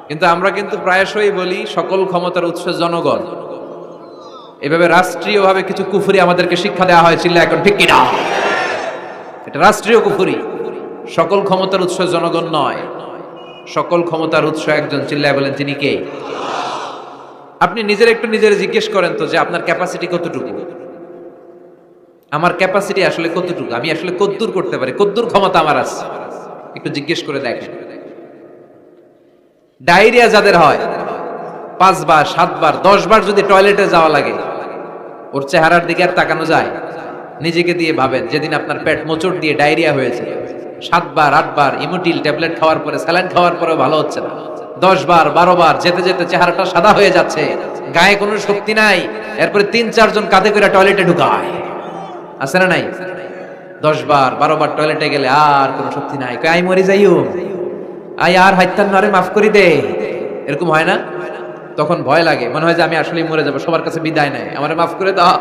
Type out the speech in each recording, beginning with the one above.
কিন্তু আমরা কিন্তু প্রায়শই বলি সকল ক্ষমতার উৎস জনগণ। এভাবে রাষ্ট্রীয়ভাবে কিছু কুফরি আমাদেরকে শিক্ষা দেওয়া হয়, চিল্লা এখন ঠিক কিনা? এটা রাষ্ট্রীয় কুফরি। সকল ক্ষমতার উৎস জনগণ নয়, সকল ক্ষমতার উৎস একজন। চিল্লায় বলেন তিনি কে? আপনি নিজের একটু নিজের জিজ্ঞেস করেন তো যে আপনার ক্যাপাসিটি কতটুকু? আমার ক্যাপাসিটি আসলে কতটুকু? আমি আসলে কদ্দুর করতে পারি, কদ্দুর ক্ষমতা আমার আছে? একটু জিজ্ঞেস করে দেখেন। ডায়রিয়া যাদের হয় 5 বার 7 বার 10 বার যদি টয়লেটে যাওয়া লাগে, ওর চেহারার দিকে আর তাকানো যায়? নিজেকে দিয়ে ভাবেন, যেদিন আপনার পেট মোচড় দিয়ে ডায়রিয়া হয়েছে, 7 বার 8 বার ইমোটিল ট্যাবলেট খাওয়ার পরে, স্যালাইন খাওয়ার পরেও ভালো হচ্ছে না, 10 বার 12 বার যেতে যেতে চেহারাটা সাদা হয়ে যাচ্ছে, গায়ে কোনো শক্তি নাই, এরপরে 3-4 জন কাঁধে করে টয়লেটে ঢুকায়, আছে না নাই? 10 বার 12 বার টয়লেটে গেলে আর কোনো শক্তি নাই, কই আই মরি যাইও, আই আর হাইতান নারে মাফ করি দে, এরকম হয় না? তখন ভয় লাগে, মনে হয় যে আমি আসলেই মরে যাবো, সবার কাছে বিদায় নেয়, আমারে মাফ করে দাও,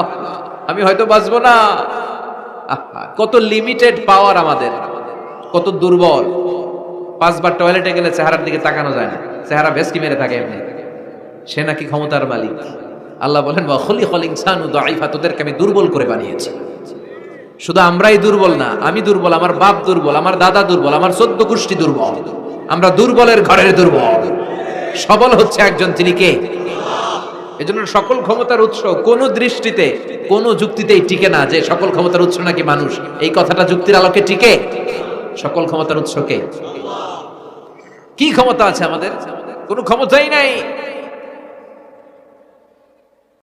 আমি হয়তো বাঁচবো না। কত লিমিটেড পাওয়ার আমাদের, কত দুর্বল। 5 বার টয়লেটে গেলে চেহারার দিকে তাকানো যায় না, চেহারা ভেস্কি মেরে থাকে এমনি। সে নাকি ক্ষমতার মালিক। আল্লাহ বলেন ওয়া খুলিকাল ইনসানু দাঈফা, তোদেরকে আমি দুর্বল করে বানিয়েছি। শুধু আমরাই দুর্বল না, আমি দুর্বল, আমার বাপ দুর্বল, আমার দাদা দুর্বল, আমার 14 গোষ্ঠী দুর্বল। আমরা দুর্বলের ঘরের দুর্বল। সবল হচ্ছে একজন, তিনি কে? এজন্য সকল ক্ষমতার উৎস কোন দৃষ্টিতে, কোন যুক্তিতেই টিকে না যে সকল ক্ষমতার উৎস নাকি মানুষ। এই কথাটা যুক্তির আলোকে টিকে? সকল ক্ষমতার উৎস কে? কি ক্ষমতা আছে আমাদের? কোনো ক্ষমতাই নাই।